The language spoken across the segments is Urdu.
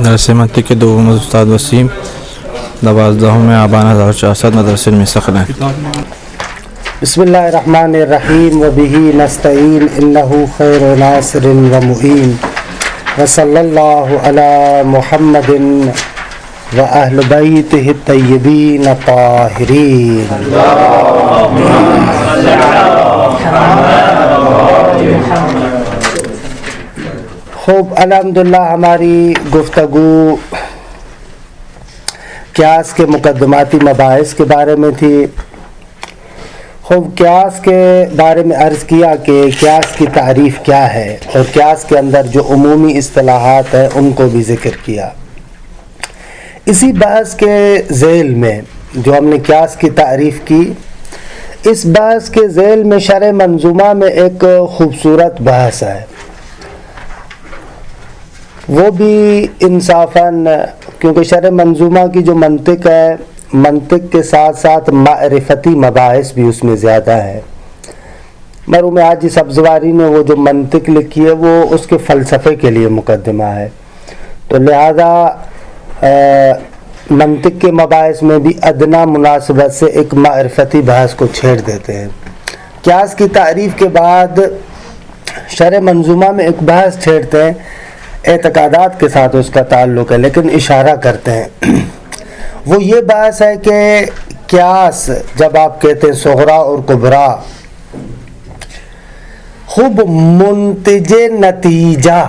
درس منطق کے دوم استاد وسیم دوازدہم آبان 1400 مدرسے میں سخن. بسم اللہ الرحمن الرحیم وبہ نستعین انہ خیر ناصر و معین وصلی اللہ علی محمد و اہل بیتہ الطیبین الطاہرین. خوب الحمدللہ ہماری گفتگو قیاس کے مقدماتی مباحث کے بارے میں تھی. خوب قیاس کے بارے میں عرض کیا کہ قیاس کی تعریف کیا ہے اور قیاس کے اندر جو عمومی اصطلاحات ہیں ان کو بھی ذکر کیا. اسی بحث کے ذیل میں جو ہم نے قیاس کی تعریف کی، اس بحث کے ذیل میں شرح منظومہ میں ایک خوبصورت بحث ہے. وہ بھی انصافاً کیونکہ شرح منظومہ کی جو منطق ہے، منطق کے ساتھ ساتھ معرفتی مباحث بھی اس میں زیادہ ہے. مرحوم حاجی سبزواری نے وہ جو منطق لکھی ہے وہ اس کے فلسفے کے لیے مقدمہ ہے، تو لہذا منطق کے مباحث میں بھی ادنا مناسبت سے ایک معرفتی بحث کو چھیڑ دیتے ہیں. قیاس کی تعریف کے بعد شرح منظومہ میں ایک بحث چھیڑتے ہیں، اعتقادات کے ساتھ اس کا تعلق ہے لیکن اشارہ کرتے ہیں. وہ یہ بحث ہے کہ قیاس جب آپ کہتے ہیں صغرا اور کبرا، خوب منتج نتیجہ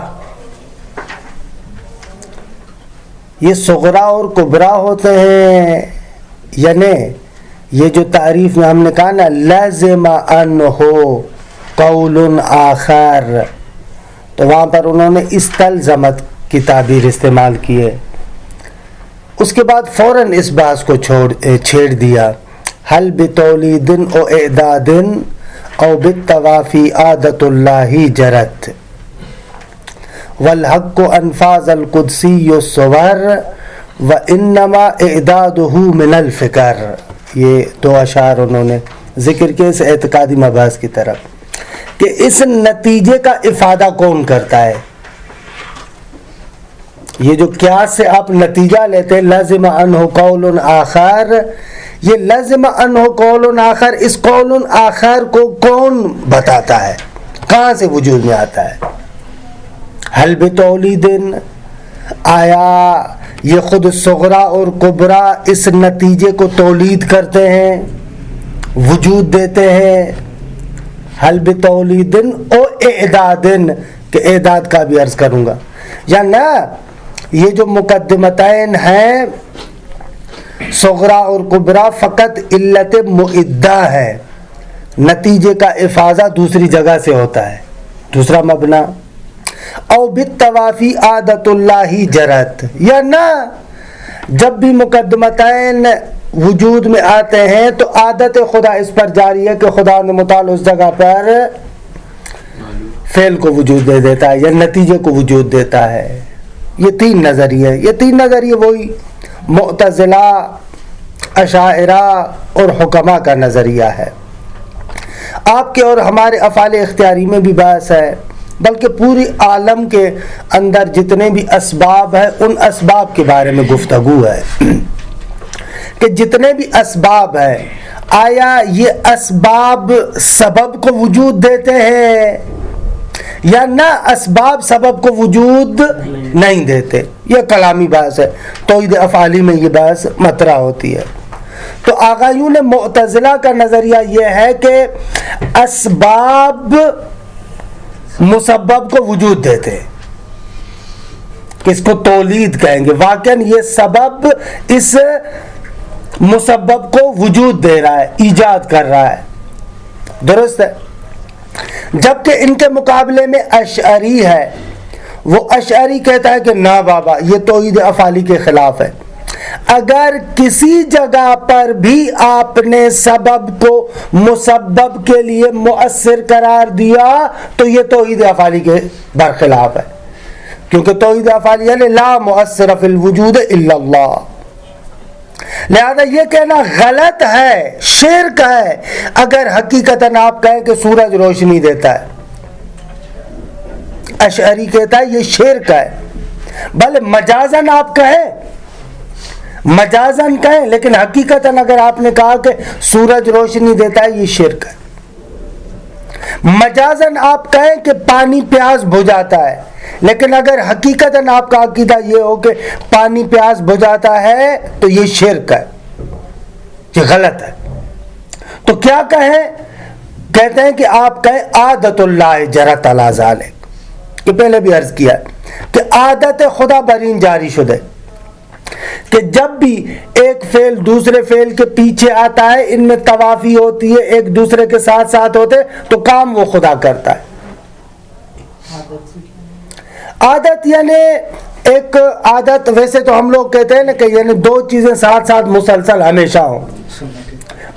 یہ صغرا اور کبرا ہوتے ہیں، یعنی یہ جو تعریف میں ہم نے کہا نا لازم ان ہو قول آخر، تو وہاں پر انہوں نے استلزمت کی تعبیر استعمال کی ہے. اس کے بعد فوراً اس بحث کو چھیڑ دیا، حل بتولید او اعداد او بالتوافی عادت اللہ جرت والحق انفاذ القدسی الصور وانما اعدادہ من الفکر. یہ دو اشعار انہوں نے ذکر کیے اس اعتقادی مباحث کی طرف کہ اس نتیجے کا افادہ کون کرتا ہے. یہ جو قیاس سے آپ نتیجہ لیتے ہیں لازم انہ قول آخر، یہ لازم انہ قول آخر، اس قول آخر کو کون بتاتا ہے، کہاں سے وجود میں آتا ہے. حل بتولید، آیا یہ خود صغرا اور کبرا اس نتیجے کو تولید کرتے ہیں، وجود دیتے ہیں. حل بتولید او اعداد، کہ اعداد کا بھی عرض کروں گا، یا نہ یہ جو مقدمتین ہیں صغرا اور کبرا فقط علت معدہ ہے، نتیجے کا افاضہ دوسری جگہ سے ہوتا ہے، دوسرا مبنا. او بالتوافی عادت اللہ جرت، یا نہ جب بھی مقدمتین وجود میں آتے ہیں تو عادت خدا اس پر جاری ہے کہ خدا نے متعال اس جگہ پر فعل کو وجود دے دیتا ہے یا نتیجے کو وجود دیتا ہے. یہ تین نظریے وہی معتزلہ، اشاعرہ اور حکماء کا نظریہ ہے. آپ کے اور ہمارے افعال اختیاری میں بھی بحث ہے، بلکہ پوری عالم کے اندر جتنے بھی اسباب ہیں ان اسباب کے بارے میں گفتگو ہے کہ جتنے بھی اسباب ہیں آیا یہ اسباب سبب کو وجود دیتے ہیں یا نہ اسباب سبب کو وجود نہیں دیتے. یہ کلامی بحث ہے، توحید افعالی میں یہ بحث مطرح ہوتی ہے. تو آغایون معتزلہ کا نظریہ یہ ہے کہ اسباب مسبب کو وجود دیتے ہیں، کس کو تولید کہیں گے، واقعاً یہ سبب اس مسبب کو وجود دے رہا ہے، ایجاد کر رہا ہے. درست ہے. جبکہ ان کے مقابلے میں اشعری ہے، وہ اشعری کہتا ہے کہ نہ بابا یہ توحید افعالی کے خلاف ہے. اگر کسی جگہ پر بھی آپ نے سبب کو مسبب کے لیے مؤثر قرار دیا تو یہ توحید افعالی کے برخلاف ہے، کیونکہ توحید افعالی یعنی لا مؤثر فی الوجود الا اللہ. لہذا یہ کہنا غلط ہے، شرک ہے اگر حقیقتاً آپ کہیں کہ سورج روشنی دیتا ہے. اشعری کہتا ہے یہ شرک ہے. بھلے مجازن آپ کہیں، مجازن کہیں، لیکن حقیقتاً اگر آپ نے کہا کہ سورج روشنی دیتا ہے، یہ شرک ہے۔ مجازن آپ کہیں کہ پانی پیاس بجھاتا ہے، لیکن اگر حقیقتاً آپ کا عقیدہ یہ ہو کہ پانی پیاس بجھاتا ہے تو یہ شرک ہے، یہ غلط ہے۔ تو کیا کہیں؟ کہتے ہیں کہ آپ کہیں عادت اللہ جرت علی ذالک، کہ پہلے بھی عرض کیا کہ عادت خدا برین جاری شدہ، کہ جب بھی ایک فعل دوسرے فعل کے پیچھے آتا ہے، ان میں توافی ہوتی ہے، ایک دوسرے کے ساتھ ساتھ ہوتے، تو کام وہ خدا کرتا ہے۔ عادت یعنی ایک عادت، ویسے تو ہم لوگ کہتے ہیں نا کہ یعنی دو چیزیں ساتھ ساتھ مسلسل ہمیشہ ہوں۔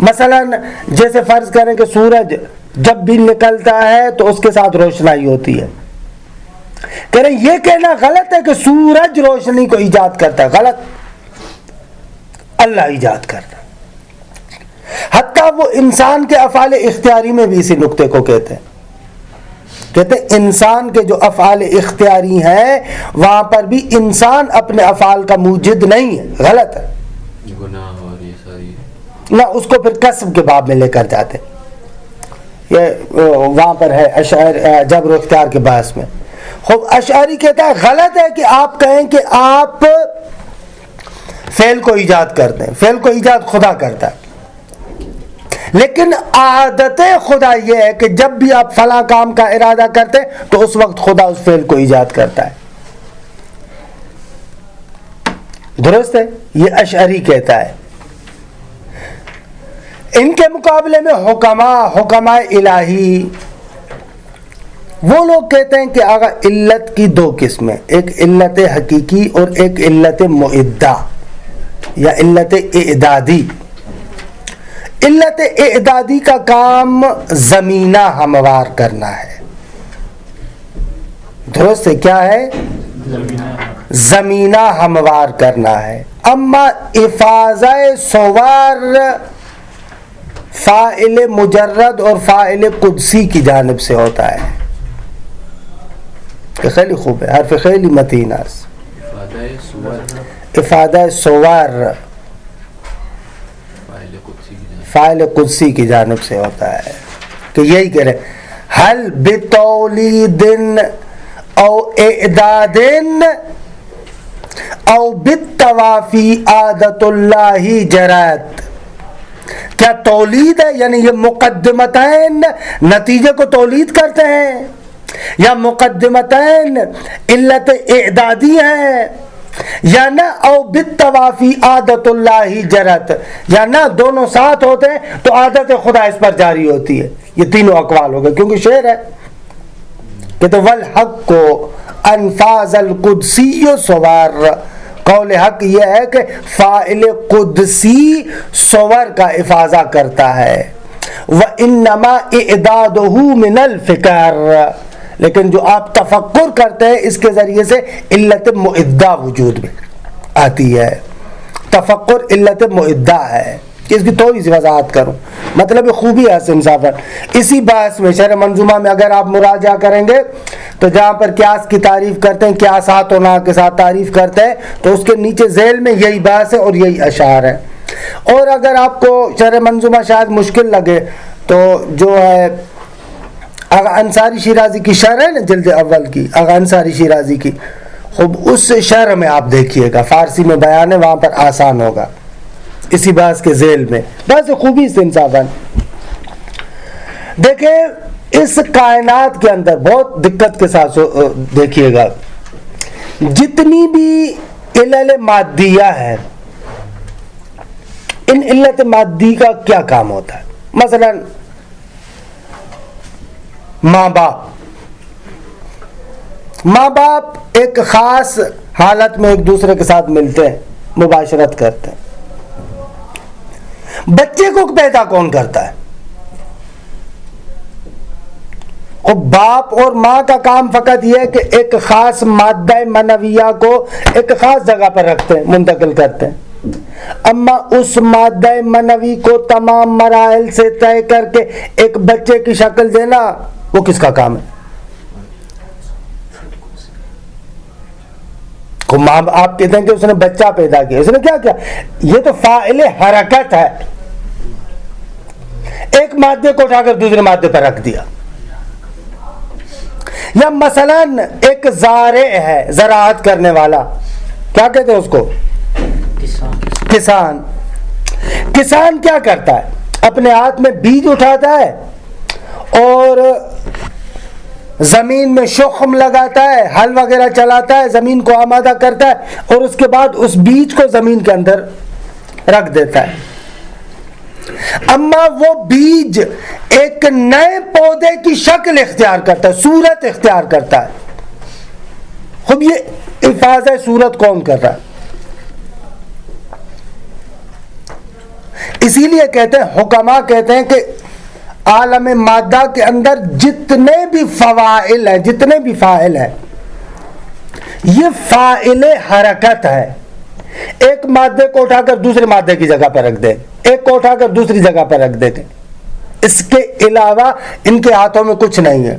مثلا جیسے فرض کریں کہ سورج جب بھی نکلتا ہے تو اس کے ساتھ روشنائی ہوتی ہے، کہہ رہے یہ کہنا غلط ہے کہ سورج روشنی کو ایجاد کرتا ہے، غلط، اللہ ایجاد کرتا ہے۔ حتیٰ وہ انسان کے افعال اختیاری میں بھی اسی نقطے کو کہتے ہیں، کہتے ہیں انسان کے جو افعال اختیاری ہیں وہاں پر بھی انسان اپنے افعال کا موجد نہیں ہے، غلط ہے، گناہ اور یہ ساری نہ اس کو پھر کسب کے باب میں لے کر جاتے، یہ وہاں پر ہے اشعر جبر و اختیار کے بحث میں۔ خوب اشعری کہتا ہے غلط ہے کہ آپ کہیں کہ آپ فعل کو ایجاد کرتے ہیں، فعل کو ایجاد خدا کرتا ہے، لیکن عادت خدا یہ ہے کہ جب بھی آپ فلاں کام کا ارادہ کرتے ہیں تو اس وقت خدا اس فعل کو ایجاد کرتا ہے، درست ہے، یہ اشعری کہتا ہے۔ ان کے مقابلے میں حکماء الہی وہ لوگ کہتے ہیں کہ آگا علت کی دو قسمیں، ایک علت حقیقی اور ایک علت معدہ یا علت اعدادی۔ علت اعدادی کا کام زمینہ ہموار کرنا ہے، درست ہے، کیا ہے؟ زمینہ ہموار کرنا ہے۔ اما افاضہ سوار فاعل مجرد اور فاعل قدسی کی جانب سے ہوتا ہے، کہ خیلی خوب ہے، حرف خیلی متین است، افادہ سوار فاعل قدسی کی جانب سے ہوتا ہے، کہ یہی کہہ رہے حل بتولید او اعداد او بالتوافی عادت اللہ جرات، کیا تولید ہے یعنی یہ مقدمتین نتیجے کو تولید کرتے ہیں، یا مقدمتین علت اعدادی ہیں، یا نہ او بالتوافی عادت اللہ جرت، یا نہ دونوں ساتھ ہوتے ہیں تو عادت خدا اس پر جاری ہوتی ہے۔ یہ تینوں اقوال ہو گئے، کیونکہ شعر ہے کہ تو والحق کو انفاذ القدسی سوار، قول حق یہ ہے کہ فاعل قدسی سور کا افاضہ کرتا ہے، وَإِنَّمَا إِعْدَادُهُ مِنَ الْفِكَرِ، لیکن جو آپ تفکر کرتے ہیں اس کے ذریعے سے علت معدہ وجود میں آتی ہے، تفکر علت معدہ ہے۔ اس کی تھوڑی سی وضاحت کروں، مطلب خوبی ہے انصافا اسی بحث میں شرح منظومہ میں اگر آپ مراجعہ کریں گے تو جہاں پر قیاس کی تعریف کرتے ہیں، قیاسات و نحو کے ساتھ تعریف کرتے ہیں، تو اس کے نیچے ذیل میں یہی بحث ہے اور یہی اشعار ہے۔ اور اگر آپ کو شرح منظومہ شاید مشکل لگے تو جو ہے آغا انصاری شیرازی کی شرح ہے نا جلد اول کی، آغا انصاری شیرازی کی، خوب اس شرح میں آپ دیکھیے گا، فارسی میں بیان ہے، وہاں پر آسان ہوگا، اسی بحث کے ذیل میں بس خوبی سے انصافاً دیکھیں اس کائنات کے اندر بہت دقت کے ساتھ دیکھیے گا، جتنی بھی علل مادیہ ہے، ان علت مادی کا کیا کام ہوتا ہے؟ مثلا ماں باپ ایک خاص حالت میں ایک دوسرے کے ساتھ ملتے ہیں، مباشرت کرتے ہیں، بچے کو پیدا کون کرتا ہے؟ اور باپ اور ماں کا کام فقط یہ ہے کہ ایک خاص مادہ منویہ کو ایک خاص جگہ پر رکھتے ہیں، منتقل کرتے ہیں، اما اس مادہ منوی کو تمام مراحل سے طے کر کے ایک بچے کی شکل دینا وہ کس کا کام ہے؟ کو ماں آپ کہتے ہیں کہ اس نے بچہ پیدا کیا، اس نے کیا کیا؟ یہ تو فاعل حرکت ہے، ایک مادے کو اٹھا کر دوسرے مادے پر رکھ دیا. یا مثلا ایک زارع ہے، زراعت کرنے والا، کیا کہتے ہیں اس کو؟ کسان. کسان کیا کرتا ہے؟ اپنے ہاتھ میں بیج اٹھاتا ہے اور زمین میں شخم لگاتا ہے، ہل وغیرہ چلاتا ہے، زمین کو آمادہ کرتا ہے اور اس کے بعد اس بیج کو زمین کے اندر رکھ دیتا ہے. اما وہ بیج ایک نئے پودے کی شکل اختیار کرتا ہے، صورت اختیار کرتا ہے. خب یہ افاظہ صورت کون کر رہا ہے؟ اسی لیے کہتے ہیں، حکماء کہتے ہیں کہ عالم مادہ کے اندر جتنے بھی فواعل ہیں، جتنے بھی فاعل ہیں، یہ فاعل حرکت ہے. ایک مادے کو اٹھا کر دوسرے مادے کی جگہ پر رکھ دیں، ایک کو اٹھا کر دوسری جگہ پر رکھ دیتے، اس کے علاوہ ان کے ہاتھوں میں کچھ نہیں ہے.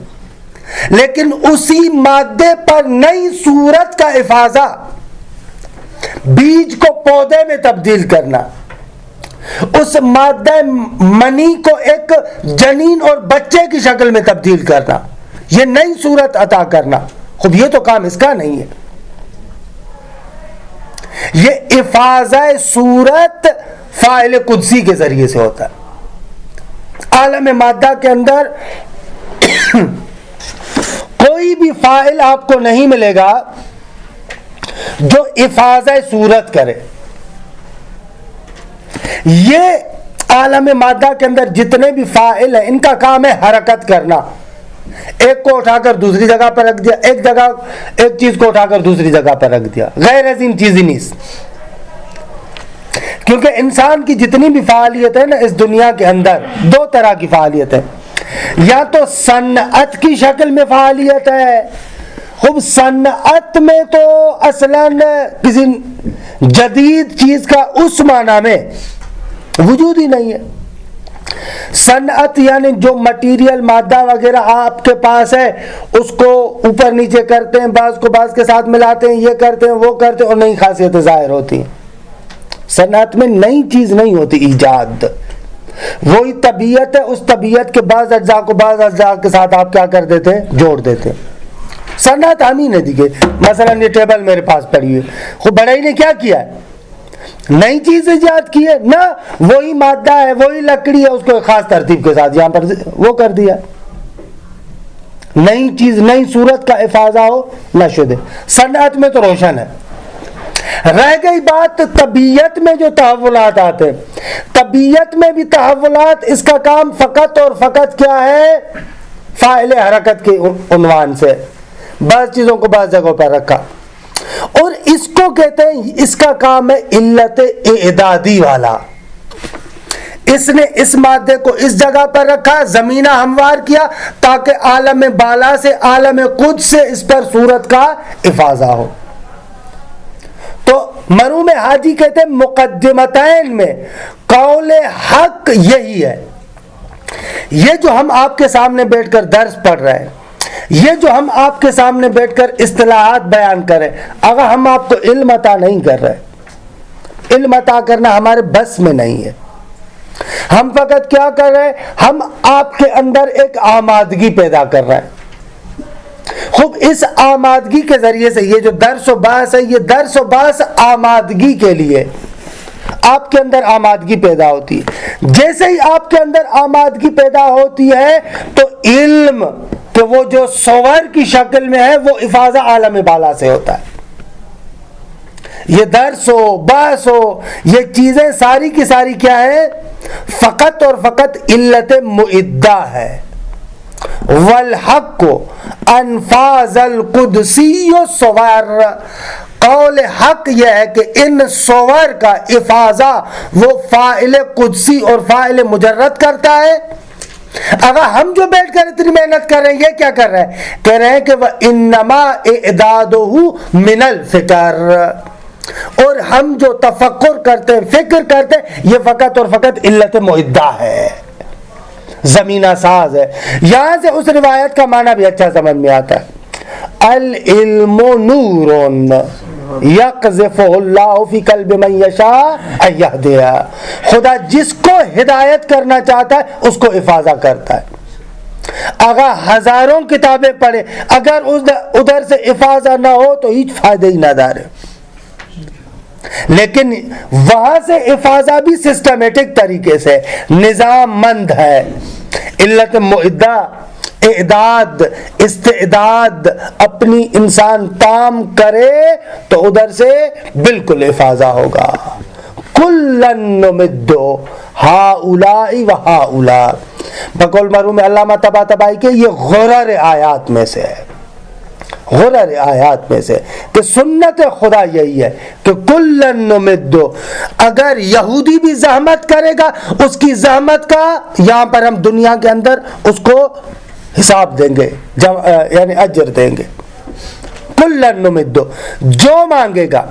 لیکن اسی مادے پر نئی صورت کا افاظہ، بیج کو پودے میں تبدیل کرنا، اس مادہ منی کو ایک جنین اور بچے کی شکل میں تبدیل کرنا، یہ نئی صورت عطا کرنا، خب یہ تو کام اس کا نہیں ہے. یہ افاظہ صورت فاعل قدسی کے ذریعے سے ہوتا ہے. عالم مادہ کے اندر کوئی بھی فاعل آپ کو نہیں ملے گا جو افاظہ صورت کرے. یہ عالم مادہ کے اندر جتنے بھی فاعل ہیں ان کا کام ہے حرکت کرنا. ایک کو اٹھا کر دوسری جگہ پر رکھ دیا، ایک چیز کو اٹھا کر دوسری جگہ پر رکھ دیا، غیر عظیم چیز ہی نہیں. کیونکہ انسان کی جتنی بھی فعالیت ہے نا اس دنیا کے اندر، دو طرح کی فعالیت ہے. یا تو صنعت کی شکل میں فعالیت ہے. خوب صنعت میں تو اصلاً کسی جدید چیز کا اس معنی میں وجود ہی نہیں ہے. صنعت یعنی جو مٹیریل مادہ وغیرہ آپ کے پاس ہے اس کو اوپر نیچے کرتے ہیں، بعض کو بعض کے ساتھ ملاتے ہیں، یہ کرتے ہیں وہ کرتے ہیں اور نئی خاصیتیں ظاہر ہوتی ہیں. صنعت میں نئی چیز نہیں ہوتی، ایجاد. وہی طبیعت ہے، اس طبیعت کے بعض اجزاء کو بعض اجزاء کے ساتھ آپ کیا کر دیتے ہیں؟ جوڑ دیتے ہیں. صنعت ہم ہی نے دی. مثلا یہ ٹیبل میرے پاس پڑی ہے، خود بڑائی نے کیا کیا ہے؟ نئی چیز ایجاد کی ہے نہ، وہی مادہ ہے، وہی لکڑی ہے، اس کو ایک خاص ترتیب کے ساتھ یہاں پر وہ کر دیا. نئی چیز، نئی صورت کا افاظہ ہو نہ شدہ. صنعت میں تو روشن ہے. رہ گئی بات طبیعت میں جو تحولات آتے ہیں، طبیعت میں بھی تحولات، اس کا کام فقط اور فقط کیا ہے؟ فاعل حرکت کے عنوان سے بعض چیزوں کو بعض جگہوں پر رکھا. اور اس کو کہتے ہیں، اس کا کام ہے علت اعدادی والا. اس نے اس مادے کو اس جگہ پر رکھا، زمینہ ہموار کیا تاکہ عالم بالا سے، عالم قدس سے اس پر صورت کا افاظہ ہو. تو مرحوم حاجی کہتے ہیں مقدمتین میں قول حق یہی ہے. یہ جو ہم آپ کے سامنے بیٹھ کر درس پڑھ رہے ہیں، یہ جو ہم آپ کے سامنے بیٹھ کر اصطلاحات بیان کریں، اگر ہم آپ کو علم عطا نہیں کر رہے، علم عطا کرنا ہمارے بس میں نہیں ہے. ہم فقط کیا کر رہے ہیں؟ ہم آپ کے اندر ایک آمادگی پیدا کر رہے ہیں. خوب اس آمادگی کے ذریعے سے یہ جو درس و بحث ہے، یہ درس و بحث آمادگی کے لیے، آپ کے اندر آمادگی پیدا ہوتی ہے. جیسے ہی آپ کے اندر آمادگی پیدا ہوتی ہے تو علم کہ وہ جو صور کی شکل میں ہے وہ افاظہ عالم بالا سے ہوتا ہے. یہ درس ہو، بحث ہو، یہ چیزیں ساری کی ساری کیا ہے؟ فقط اور فقط علت معدہ ہے. والحق انفاذ القدسی صور، قول حق یہ ہے کہ ان صور کا افاظہ وہ فاعل قدسی اور فاعل مجرد کرتا ہے. اگر ہم جو بیٹھ کر اتنی محنت کر رہے ہیں، یہ کیا کر رہے ہیں؟ کہہ رہے ہیں کہ وَإِنَّمَا إِعْدَادُهُ مِنَ الْفِكْرِ، اور ہم جو تفکر کرتے ہیں، فکر کرتے ہیں، یہ فقط اور فقط علت معدہ ہے، زمینہ ساز ہے. یہاں سے اس روایت کا معنی بھی اچھا سمجھ میں آتا ہے. العلم نور یقذف اللہ فی قلب من یشاء ان یہدیہ، خدا جس کو ہدایت کرنا چاہتا ہے اس کو افاضہ کرتا ہے. اگر ہزاروں کتابیں پڑھے اگر ادھر سے افاضہ نہ ہو تو ہیچ فائدہ ہی نہ دار ہے. لیکن وہاں سے افاضہ بھی سسٹمیٹک طریقے سے نظام مند ہے. علت معدہ، اعداد، استعداد اپنی انسان تام کرے تو ادھر سے بالکل افاضہ ہوگا. کلن نمد ہؤلاء وہؤلاء، بقول مرحوم علامہ طباطبائی کے یہ غرر آیات میں سے ہے، غرر آیات میں سے کہ سنت خدا یہی ہے کہ کلن نمد، اگر یہودی بھی زحمت کرے گا اس کی زحمت کا یہاں پر ہم دنیا کے اندر اس کو حساب دیں گے، یعنی اجر دیں گے. کلن نمد، جو مانگے گا،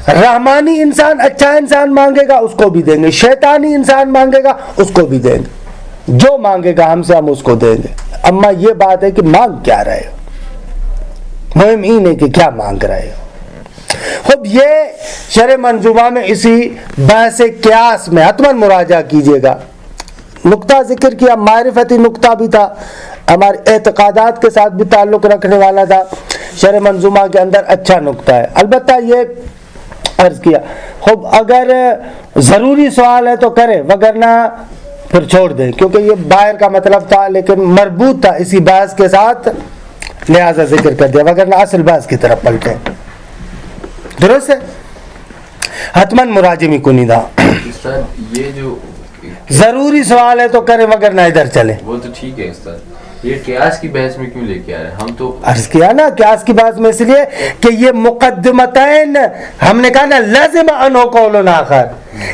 رحمانی انسان اچھا انسان مانگے گا اس کو بھی دیں گے، شیطانی انسان مانگے گا اس کو بھی دیں گے، جو مانگے گا ہم سے ہم اس کو دیں گے. اما یہ بات ہے کہ مانگ کیا رہے ہو، مہم ہی نہیں کہ کیا مانگ رہے ہو. خب یہ شرح منظومہ میں اسی بحث قیاس میں حتماً مراجعہ کیجئے گا. نقطہ ذکر کیا، معرفتی نقطہ بھی تھا، ہمارے اعتقادات کے ساتھ بھی تعلق رکھنے والا تھا. شرح منظومہ کے اندر اچھا نقطہ ہے. البتہ یہ عرض کیا خب اگر ضروری سوال ہے تو کریں، وگرنہ پھر چھوڑ دیں، کیونکہ یہ باہر کا مطلب تھا لیکن مربوط تھا اسی بحث کے ساتھ، لہذا ذکر کر دیا، وگرنہ اصل بحث کی طرف پلٹیں. درست ہے، حتماً مراجمی کنی دا. استاد یہ جو ضروری سوال ہے تو کریں وگرنہ ادھر چلیں. وہ تو ٹھیک ہے استاد، یہ قیاس کی بحث میں کیوں لے کے آ رہے ہیں؟ ہم تو عرض کیا نا قیاس کی بات میں اس لیے کہ یہ مقدمتین، ہم نے کہا نا لازم انہو قول آخر،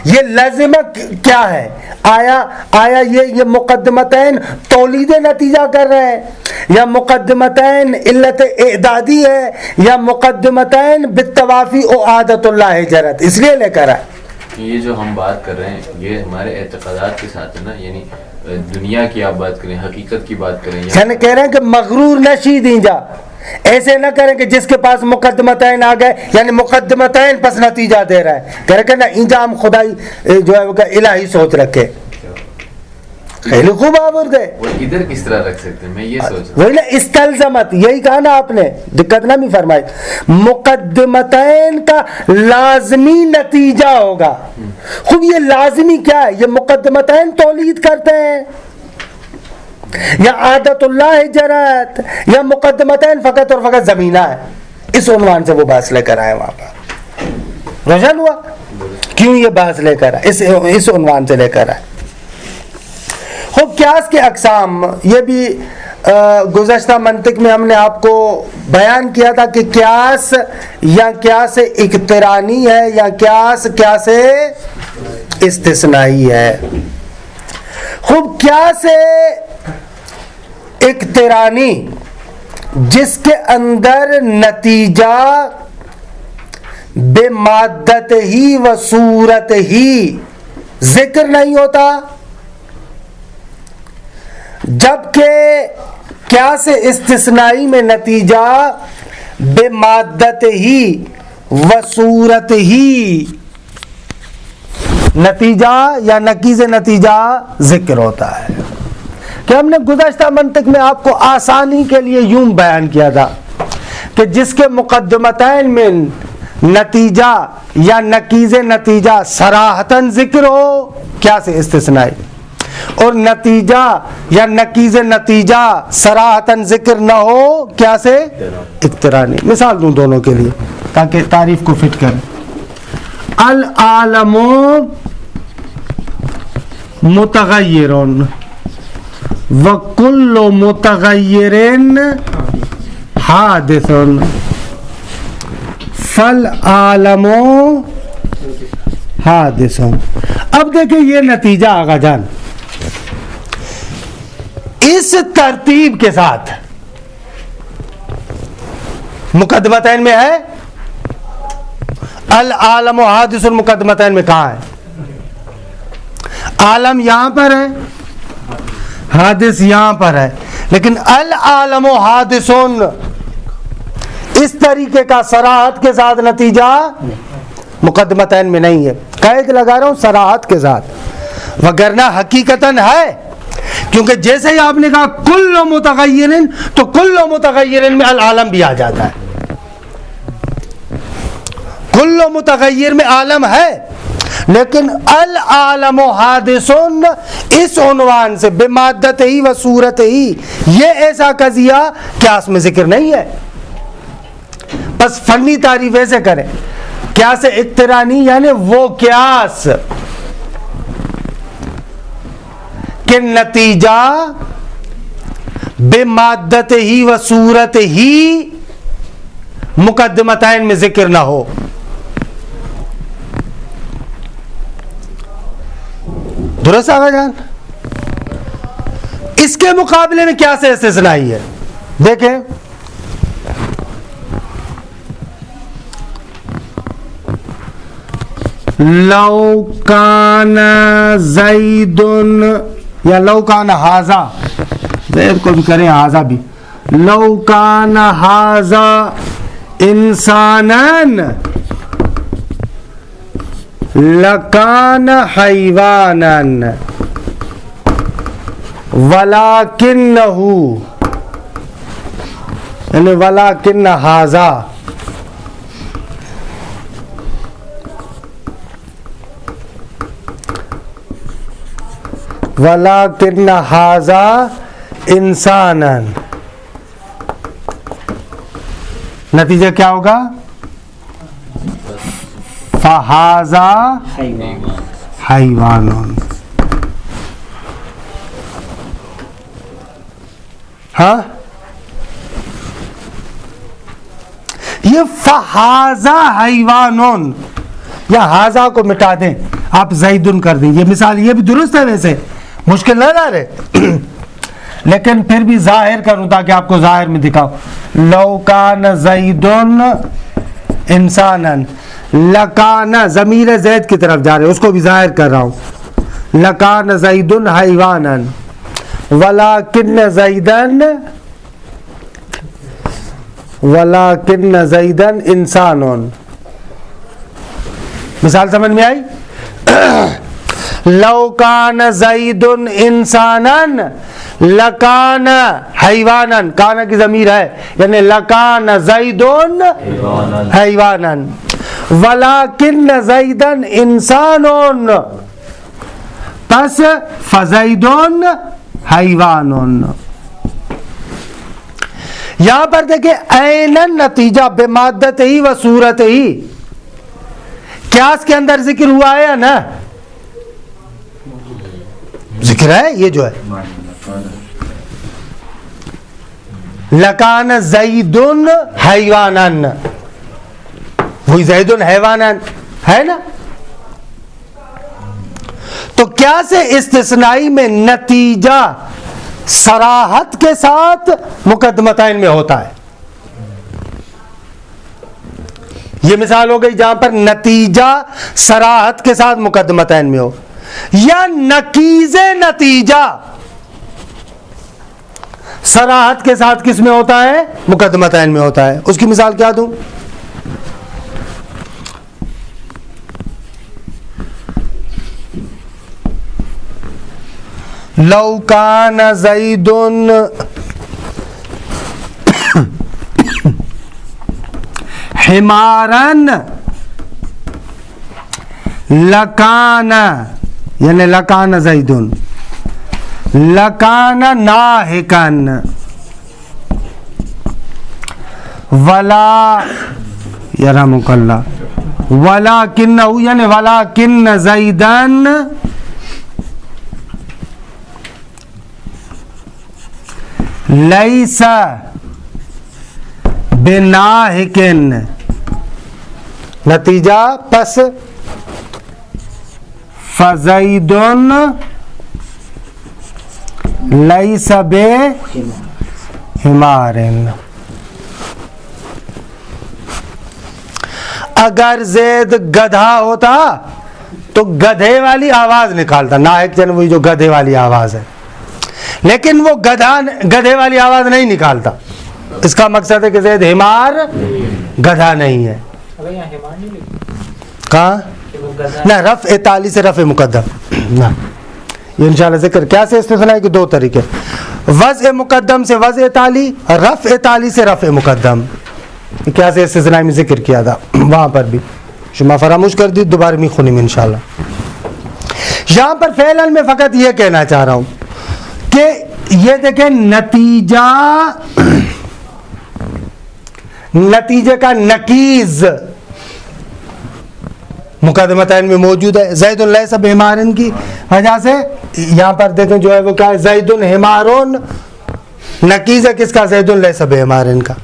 یہ لازمہ کیا ہے؟ آیا یہ مقدمتین تولید نتیجہ کر رہے ہیں، یا مقدمتین علت اعدادی ہے، یا مقدمتین بالتوافی او عادت اللہ جرت، اس لیے لے کر آئے. یہ جو ہم بات کر رہے ہیں یہ ہمارے اعتقادات کے ساتھ ہے نا، یعنی دنیا کی آپ بات کریں، حقیقت کی بات کریں، یعنی کہہ رہے ہیں کہ مغرور نشی دیں جا، ایسے نہ کریں کہ جس کے پاس مقدمتین آ گئے یعنی مقدمتین پس نتیجہ دے رہا ہے، کہہ رہے کہ نا انجا ہم خدائی جو ہے وہ الہی سوچ رکھے. خیلی خوب آورد ہے، وہ ادھر کس طرح رکھ سکتے ہیں؟ میں یہ سوچ رہا وہی نا استلزمت، یہی کہا نا آپ نے، دقت نہ بھی فرمائی، مقدمتین کا لازمی نتیجہ ہوگا. خوب یہ لازمی کیا ہے؟ یہ مقدمتین تولید کرتے ہیں، یا عادت اللہ جرات، یا مقدمتین فقط اور فقط زمینہ ہے. اس عنوان سے وہ بحث لے کر آئے وہاں پر. روشن ہوا کیوں یہ بحث لے کر آئے، اس عنوان سے لے کر آئے. خوب قیاس کے اقسام، یہ بھی گزشتہ منطق میں ہم نے آپ کو بیان کیا تھا کہ قیاس یا قیاس اقترانی ہے یا قیاس استثنائی ہے. خوب قیاس اقترانی جس کے اندر نتیجہ بے مادت ہی و صورت ہی ذکر نہیں ہوتا، جبکہ قیاس استثنائی میں نتیجہ بے مادت ہی و صورت ہی نتیجہ یا نقیض نتیجہ ذکر ہوتا ہے. کہ ہم نے گزشتہ منطق میں آپ کو آسانی کے لیے یوں بیان کیا تھا کہ جس کے مقدمتین میں نتیجہ یا نقیض نتیجہ صراحتاً ذکر ہو قیاس استثنائی، اور نتیجہ یا نقیض نتیجہ صراحتاً ذکر نہ ہو قیاس اقترانی. مثال دوں دونوں کے لیے تاکہ تعریف کو فٹ کریں. العالم متغیر وکل متغیر حادث فالعالم حادث. اب دیکھیں یہ نتیجہ آغا جان اس ترتیب کے ساتھ مقدمتین میں ہے. العالم و حادث المقدمتین میں کہاں ہے؟ عالم یہاں پر ہے، حادث یہاں پر ہے، لیکن العالم و حادث اس طریقے کا صراحت کے ساتھ نتیجہ مقدمتین میں نہیں ہے. قید لگا رہا ہوں صراحت کے ساتھ, وگرنہ حقیقتاً ہے. کیونکہ جیسے ہی آپ نے کہا کل متغیر, تو کل متغیر میں العالم بھی آ جاتا ہے. کل متغیر میں عالم ہے, لیکن العالم حادث اس عنوان سے بمادت ہی و صورت ہی, یہ ایسا قضیہ قیاس میں ذکر نہیں ہے. بس فنی تعریف ایسے کریں, قیاس اقترانی یعنی وہ قیاس کہ نتیجہ بمادت ہی و صورت ہی مقدمتین میں ذکر نہ ہو. درست آگا جان. اس کے مقابلے میں کیا سے استثنائی ہے, دیکھیں لو کان زید یا لو کان ہاذا, زید کو بھی کریں ہاذا بھی, لو کان ہاذا انسانن لکان حیوانن ولکنہ, یعنی ولکن ہاذا ولکن ہاذا انسانن, نتیجہ کیا ہوگا؟ فہذا حیوان. ہاں یہ فہذا حیوان, یا ہاذا کو مٹا دیں, آپ زیدن کر دیں. یہ مثال یہ بھی درست ہے, ویسے مشکل نہ رہے, لیکن پھر بھی ظاہر کروں تاکہ آپ کو ظاہر میں دکھاؤ. لو کان زیدن انسانن, لکان ضمیر زید کی طرف جا رہے, اس کو بھی ظاہر کر رہا ہوں. لکان زیدن حیوانن ولکن زیدن انسانن. مثال سمجھ میں آئی؟ لو کان زید انسانن لکان حیوانن, کانا کی ضمیر ہے یعنی لکان زید حیوانن ولکن زیدن انسانن, پس فزیدن حیوانن. یہاں پر دیکھیں عیناً نتیجہ بمادت ہی و صورت ہی قیاس کے اندر ذکر ہوا ہے نا, ذکر ہے یہ جو ہے لکان زیدن حیوانن, وہی زیدن حیوانن ہے نا. تو کیا سے استثنائی میں نتیجہ صراحت کے ساتھ مقدمتین میں ہوتا ہے. یہ مثال ہو گئی جہاں پر نتیجہ صراحت کے ساتھ مقدمتین میں ہو, یا نقیض نتیجہ صراحت کے ساتھ کس میں ہوتا ہے؟ مقدمتین میں ہوتا ہے. اس کی مثال کیا دوں؟ لو کان زید حمارن لکان, یعنی لکان زیدن لکان ناہکن ولا یرحمک اللہ ولکنہ, یعنی ولکن زیدن لیس بناہکن. نتیجہ پس فزیدن لیس بحمارن. اگر زید گدھا ہوتا تو گدھے والی آواز نکالتا, ناہک جن وہی جو گدھے والی آواز ہے, لیکن وہ گدھے والی آواز نہیں نکالتا. اس کا مقصد ہے کہ زید حمار گدھا نہیں ہے. کہاں نہ رفع تالی سے رفع مقدم نہ, یہ انشاءاللہ ذکر کیا سے استثناء کے دو طریقے, وضع مقدم سے وضع تالی, رفع تالی سے رفع مقدم. کیا سے استثناء میں ذکر کیا تھا وہاں پر بھی, شما فراموش کر دی, دوبارہ میں خونی میں انشاءاللہ. یہاں پر فعلاً میں فقط یہ کہنا چاہ رہا ہوں کہ یہ دیکھیں نتیجے کا نقیض مقدمتین میں موجود ہے. زید لیس بحمار کی وجہ سے یہاں پر دیکھیں جو ہے وہ کیا ہے, زید حمارون نقیض ہے کس کا, زید لیس بحمار کا.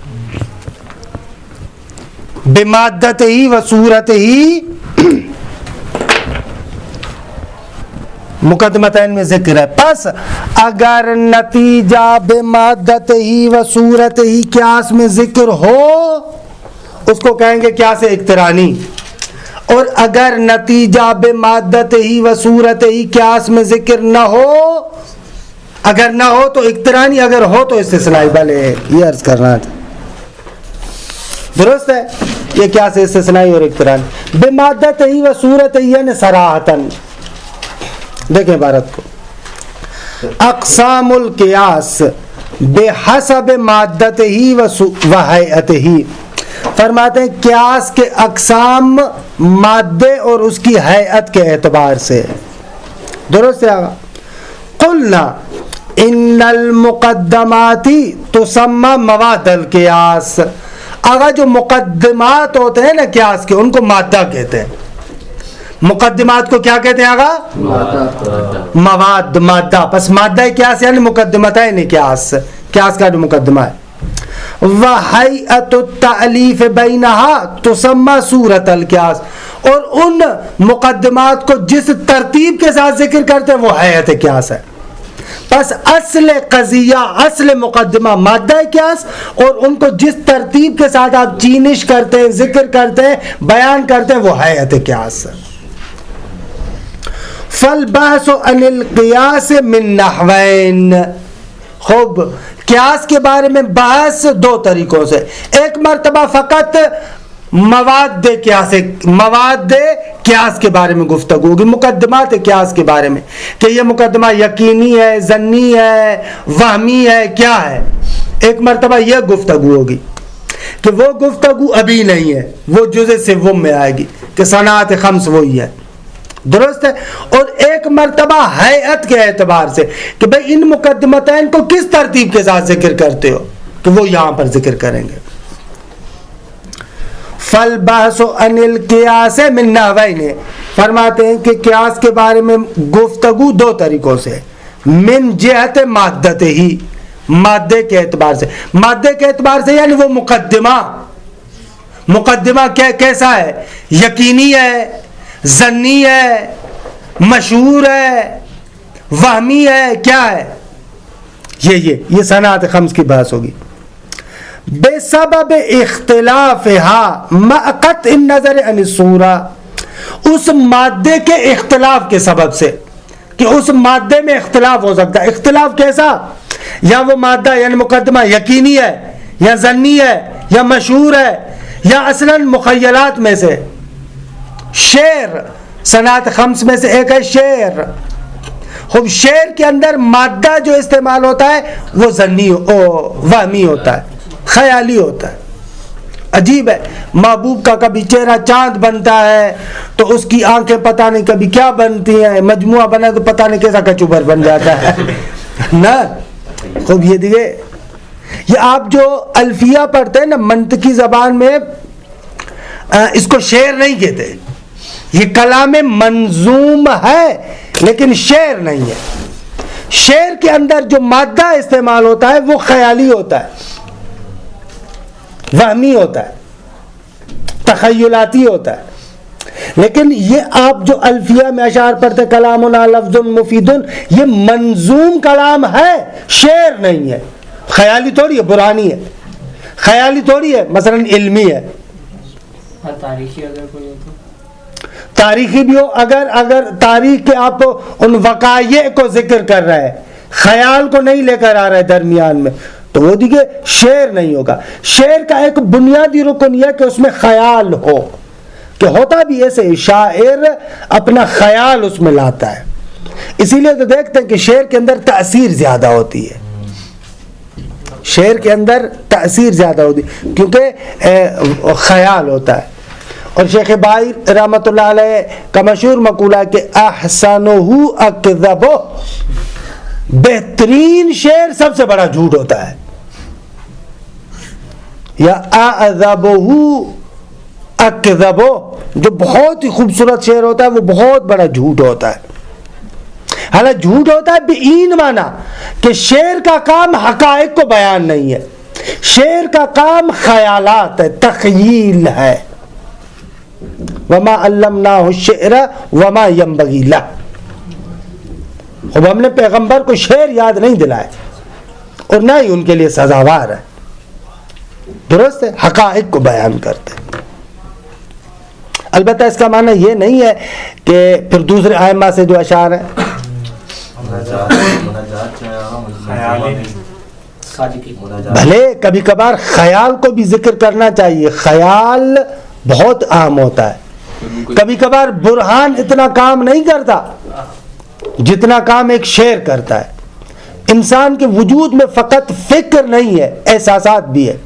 بمادت ہی و صورت ہی مقدمتین میں ذکر ہے. پس اگر نتیجہ بمادت ہی و صورت ہی قیاس میں ذکر ہو اس کو کہیں گے قیاس اقترانی, اور اگر نتیجہ بمادت ہی و صورت ہی قیاس میں ذکر نہ ہو, اگر نہ ہو تو اقترانی, اگر ہو تو استثنائی. بھلے یہ عرض کرنا تھا, درست ہے. یہ قیاس استثنائی اور اقترانی. بمادت ہی و صورت ہی یعنی صراحتاً دیکھیں عبارت کو, اقسام القیاس بحسب مادت ہی و حیعت ہی. فرماتے ہیں قیاس کے اقسام مادے اور اس کی حیعت کے اعتبار سے, درست ہے. قلنا ان المقدمات تسمى مواد القیاس. اگر جو مقدمات ہوتے ہیں نا قیاس کے ان کو مادہ کہتے ہیں. مقدمات کو کیا کہتے ہیں آگا؟ مواد, مادہ. پس مادہ قیاس یعنی مقدمتین قیاس, قیاس کا جو مقدمہ ہے. وحیعت التعلیف بینہا تسمى صورت القیاس. اور ان مقدمات کو جس ترتیب کے ساتھ ذکر کرتے ہیں وہ حیعت قیاس ہے. پس اصل قضیہ, اصل مقدمہ مادہ قیاس, اور ان کو جس ترتیب کے ساتھ آپ چینش کرتے ہیں, ذکر کرتے ہیں, بیان کرتے ہیں وہ حیعت قیاس. فالبحث عن القیاس من نحوین. خوب, قیاس کے بارے میں بحث دو طریقوں سے. ایک مرتبہ فقط مواد قیاس کے بارے میں گفتگو ہوگی, مقدمات قیاس کے بارے میں کہ یہ مقدمہ یقینی ہے, ظنی ہے, وہمی ہے, کیا ہے. ایک مرتبہ یہ گفتگو ہوگی کہ وہ گفتگو ابھی نہیں ہے, وہ جزء سوم میں آئے گی کہ صنعت خمس وہی ہے, درست ہے. اور ایک مرتبہ حیعت کے اعتبار سے کہ بھئی ان مقدمتین کو کس ترتیب کے ساتھ ذکر کرتے ہو, کہ وہ یہاں پر ذکر کریں گے. فالبحث عن القیاس من نحوین. فرماتے ہیں کہ قیاس کے بارے میں گفتگو دو طریقوں سے. من جہت مادت ہی, مادے کے اعتبار سے. مادے کے اعتبار سے یعنی وہ مقدمہ کیسا ہے, یقینی ہے, ظنی ہے, مشہور ہے, وہمی ہے, کیا ہے. یہ صنعت خمس کی بحث ہوگی. بے سبب اختلافها مع قطع النظر عن الصورہ. اس مادے کے اختلاف کے سبب سے کہ اس مادے میں اختلاف ہو سکتا ہے. اختلاف کیسا, یا وہ مادہ یعنی مقدمہ یقینی ہے یا ظنی ہے یا مشہور ہے یا اصلاً مخیلات میں سے. شعر صنعت خمس میں سے ایک ہے شعر. خوب, شعر کے اندر مادہ جو استعمال ہوتا ہے وہ ظنی وہمی ہوتا ہے, خیالی ہوتا ہے. عجیب ہے, محبوب کا کبھی چہرہ چاند بنتا ہے تو اس کی آنکھیں پتہ نہیں کبھی کیا بنتی ہیں, مجموعہ بنا تو پتہ نہیں کیسا کچوبر بن جاتا ہے نا. خوب یہ دیکھیں, یہ آپ جو الفیہ پڑھتے ہیں نا منطقی زبان میں, اس کو شعر نہیں کہتے. یہ کلام منظوم ہے لیکن شعر نہیں ہے. شعر کے اندر جو مادہ استعمال ہوتا ہے وہ خیالی ہوتا ہے, وہمی ہوتا ہے, تخیلاتی ہوتا ہے. لیکن یہ آپ جو الفیہ میں اشعار پڑھتے کلامنا لفظ مفید, یہ منظوم کلام ہے, شعر نہیں ہے. خیالی تھوڑی ہے, برہانی ہے, خیالی تھوڑی ہے, مثلا علمی ہے. تاریخی اگر کوئی ہو تو تاریخی بھی ہو, اگر تاریخ کے آپ ان وقائع کو ذکر کر رہے ہیں, خیال کو نہیں لے کر آ رہے درمیان میں, تو وہ دیکھے شعر نہیں ہوگا. شعر کا ایک بنیادی رکن یہ کہ اس میں خیال ہو, کہ ہوتا بھی ایسے شاعر اپنا خیال اس میں لاتا ہے. اسی لیے تو دیکھتے ہیں کہ شعر کے اندر تاثیر زیادہ ہوتی ہے, شعر کے اندر تاثیر زیادہ ہوتی ہے کیونکہ خیال ہوتا ہے. اور شیخ بائی رحمۃ اللہ علیہ کا مشہور مقولہ ہے کہ احسنہ اکذبہ, بہترین شعر سب سے بڑا جھوٹ ہوتا ہے, یا اعذبہ اکذبہ, جو بہت ہی خوبصورت شعر ہوتا ہے وہ بہت بڑا جھوٹ ہوتا ہے. حالانکہ جھوٹ ہوتا ہے بعین معنی کہ شعر کا کام حقائق کو بیان نہیں ہے, شعر کا کام خیالات ہے, تخیل ہے. وما علمناہ الشعر وما ينبغی لہ, اب ہم نے پیغمبر کو شعر یاد نہیں دلائے اور نہ ہی ان کے لیے سزاوار ہے. درست ہے, حقائق کو بیان کرتے. البتہ اس کا معنی یہ نہیں ہے کہ پھر دوسرے ائمہ سے جو اشعار ہیں بھلے کبھی کبھار خیال کو بھی ذکر کرنا چاہیے, خیال بہت عام ہوتا ہے. کبھی کبھار برہان اتنا کام نہیں کرتا جتنا کام ایک شعر کرتا ہے. انسان کے وجود میں فقط فکر نہیں ہے, احساسات بھی ہے.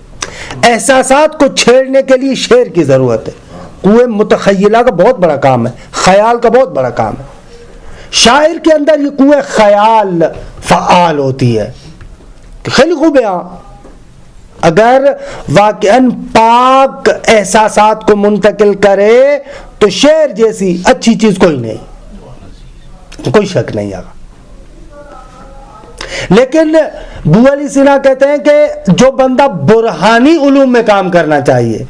احساسات کو چھیڑنے کے لیے شعر کی ضرورت ہے. قوے متخیلہ کا بہت بڑا کام ہے, خیال کا بہت بڑا کام ہے. شاعر کے اندر یہ قوے خیال فعال ہوتی ہے کہ خیلی خوب ہے. اگر واقعاً پاک احساسات کو منتقل کرے تو شعر جیسی اچھی چیز کوئی نہیں, کوئی شک نہیں آگا. لیکن ابو علی سینا کہتے ہیں کہ جو بندہ برہانی علوم میں کام کرنا چاہیے,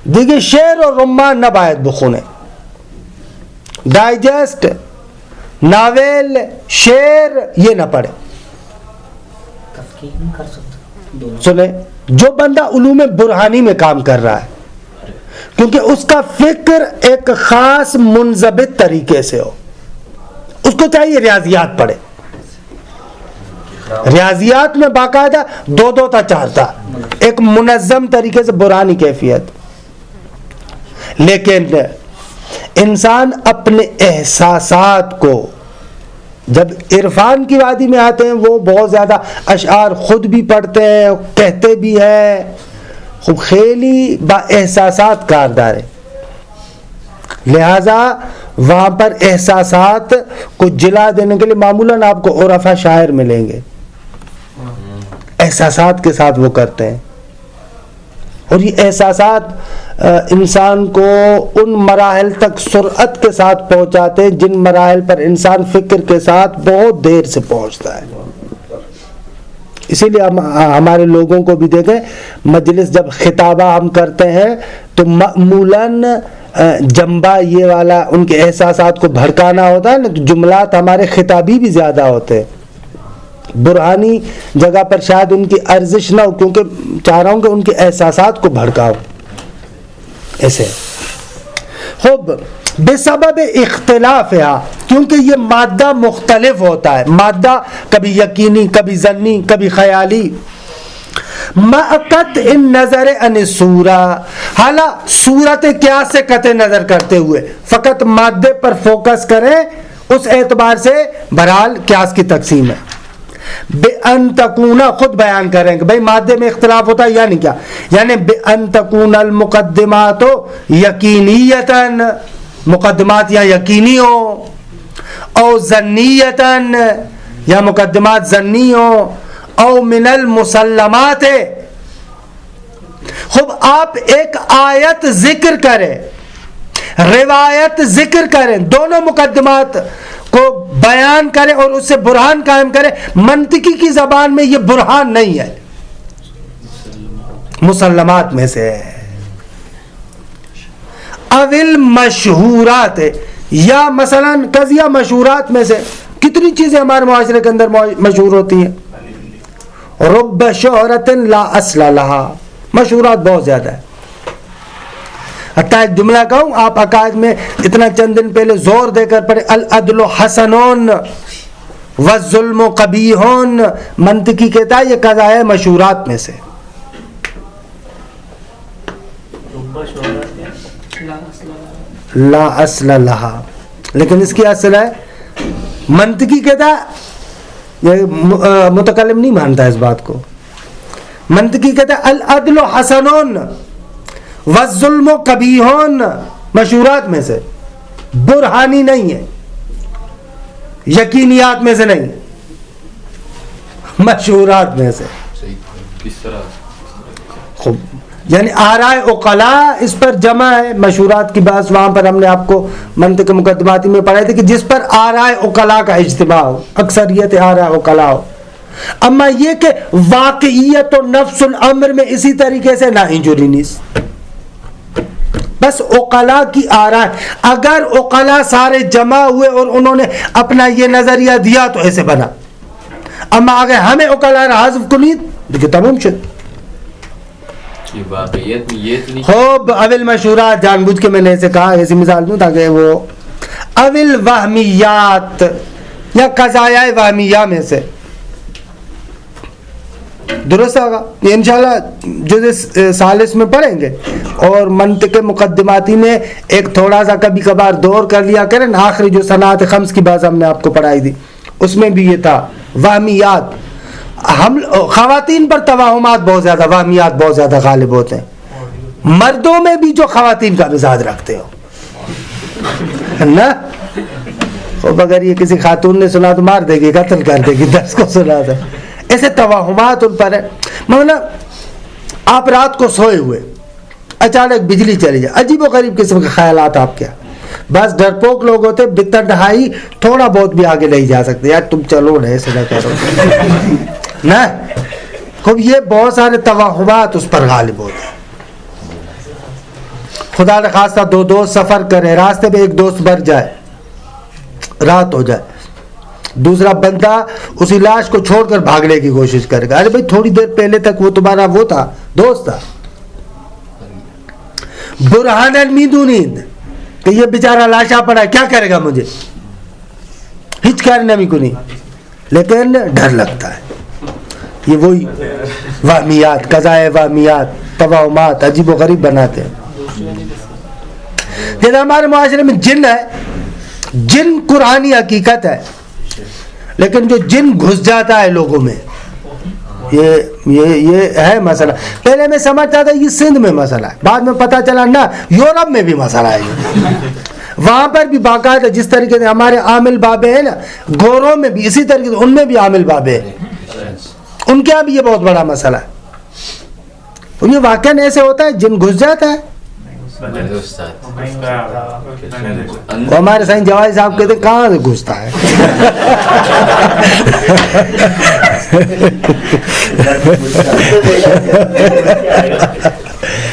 دیکھیے شعر اور رمان نہ باید بخونے, ڈائجسٹ, ناول, شعر یہ نہ پڑھے. سنیں, جو بندہ علوم برہانی میں کام کر رہا ہے کیونکہ اس کا فکر ایک خاص منضبط طریقے سے ہو, اس کو چاہیے ریاضیات پڑھے. ریاضیات میں باقاعدہ 2 تا 4 تا ایک منظم طریقے سے برہانی کیفیت. لیکن انسان اپنے احساسات کو, جب عرفان کی وادی میں آتے ہیں وہ بہت زیادہ اشعار خود بھی پڑھتے ہیں, کہتے بھی ہیں, خوب خیلی با احساسات کاردار ہے. لہذا وہاں پر احساسات کو جلا دینے کے لیے معمولاً آپ کو عرفا شاعر ملیں گے, احساسات کے ساتھ وہ کرتے ہیں. اور یہ احساسات انسان کو ان مراحل تک سرعت کے ساتھ پہنچاتے ہیں جن مراحل پر انسان فکر کے ساتھ بہت دیر سے پہنچتا ہے. اسی لیے ہمارے لوگوں کو بھی دیکھیں, مجلس جب خطابہ ہم کرتے ہیں تو معمولاً جنبہ یہ والا ان کے احساسات کو بھڑکانا ہوتا ہے نا, تو جملات ہمارے خطابی بھی زیادہ ہوتے ہیں. برہانی جگہ پر شاید ان کی ارزش نہ ہو, کیونکہ چاہ رہا ہوں کہ ان کے احساسات کو بھڑکاؤ ایسے. خوب بے سبب اختلاف ہے, کیونکہ یہ مادہ مختلف ہوتا ہے, مادہ کبھی یقینی, کبھی ظنی, کبھی خیالی. مَقَطْعِ النَّظَرِ عَنِ الصُّورَةِ, حالا صورت کیا سے قطع نظر کرتے ہوئے فقط مادے پر فوکس کریں, اس اعتبار سے بہرحال قیاس کی تقسیم ہے. بِأَن تَكُونَ, خود بیان کریں کہ بھئی مادے میں اختلاف ہوتا ہے یعنی کیا, یعنی بِأَن تَكُونَ الْمُقَدِّمَاتُ یقینیتاً, مقدمات یا یقینی ہو, او ظنیتاً یا مقدمات ظنی ہو, او من المسلمات. خوب آپ ایک آیت ذکر کریں, روایت ذکر کریں, دونوں مقدمات کو بیان کریں اور اس سے برہان قائم کریں. منطقی کی زبان میں یہ برہان نہیں ہے, مسلمات میں سے ہے. اول مشہورات, یا مثلا قضیہ مشہورات میں سے کتنی چیزیں ہمارے معاشرے کے اندر مشہور ہوتی ہیں. رب شہرت لا اصل لہا, مشہورات بہت زیادہ ہے. حتیٰ ایک جملہ کہوں, آپ عقائد میں اتنا چند دن پہلے زور دے کر پڑھے, العدل حسنون, والظلم قبیح، منطقی کہتا ہے یہ قضائے مشہورات میں سے. لا اصل لہا، لیکن اس کی اصل ہے، منطقی کہتا ہے، یہ متکلم نہیں مانتا اس بات کو، منطقی کہتا ہے العدل حسن والظلم قبیح، مشہورات میں سے، برہانی نہیں ہے، یقینیات میں سے نہیں، مشہورات میں سے. کس طرح؟ خوب، یعنی آرائے عقلاء اس پر جمع ہے. مشہورات کی بات وہاں پر ہم نے آپ کو منطق مقدماتی میں پڑھائے تھے کہ جس پر آرائے عقلاء کا اجتماع ہو، اکثریت آرائے عقلاء ہو. اما یہ کہ واقعیت و نفس الامر میں اسی طریقے سے نہ انجوری نیس، بس عقلاء کی آراء. اگر عقلاء سارے جمع ہوئے اور انہوں نے اپنا یہ نظریہ دیا تو ایسے بنا، اما اگر ہمیں عقلاء حذف کنید دیکھیں تمام شد. یہ واقعیت میں یہ تو نہیں خوب اول مشہورات، جان بوجھ کے میں نے ایسے کہا، ایسی مثال دوں تاکہ وہ اول وہمیات یا قضایہ وہمیہ میں سے درست ہوگا. یہ انشاءاللہ جزء ثالث میں پڑھیں گے. اور منطق مقدماتی میں ایک تھوڑا سا کبھی کبھار دور کر لیا کریں. آخری جو صنعت خمس کی بات ہم نے آپ کو پڑھائی تھی اس میں بھی یہ تھا وہمیات. ہم خواتین پر توہمات بہت زیادہ، وہمیات بہت زیادہ غالب ہوتے ہیں. مردوں میں بھی جو خواتین کا مزاج رکھتے ہو نا، خوب اگر یہ کسی خاتون نے سنا تو مار دے گی، قتل کر دے گی. درس کو سنا تھا، ایسے توہمات ان پر ہے. مطلب آپ رات کو سوئے ہوئے اچانک بجلی چلی جائے، عجیب و غریب قسم کے خیالات آپ کیا. بس ڈرپوک لوگ ہوتے، بتنہائی تھوڑا بہت بھی آگے نہیں جا سکتے، یار تم چلو نا ایسے نہ کرو نا. خوب یہ بہت سارے توہمات اس پر غالب ہوتے ہیں. خدا نے خاصہ دو دوست سفر کرے، راستے پہ ایک دوست مر جائے، رات ہو جائے، دوسرا بندہ اسی لاش کو چھوڑ کر بھاگنے کی کوشش کرے گا. ارے بھائی تھوڑی دیر پہلے تک وہ تمہارا وہ تھا، دوست تھا. برہانن میدونید کہ یہ بیچارہ لاشا پڑا ہے، کیا کرے گا مجھے، ہچکارنے میں کو نہیں، لیکن ڈر لگتا ہے. یہ وہی وہمیات، قضائے وہمیات، توہمات عجیب و غریب بناتے ہیں. جیسے ہمارے معاشرے میں جن ہے، جن قرآنی حقیقت ہے، لیکن جو جن گھس جاتا ہے لوگوں میں، یہ ہے مسئلہ. پہلے میں سمجھتا تھا یہ سندھ میں مسئلہ ہے، بعد میں پتہ چلا نہ یورپ میں بھی مسئلہ ہے. وہاں پر بھی باقاعدہ جس طریقے سے ہمارے عامل بابے ہیں نا، گوروں میں بھی اسی طریقے سے ان میں بھی عامل بابے ہیں، ان کے یہاں بھی یہ بہت بڑا مسئلہ ہے. یہ واقعاً ایسے ہوتا ہے، جن گھس جاتا ہے. ہمارے سائن جواز صاحب کہتے ہیں کہاں سے گھستا ہے.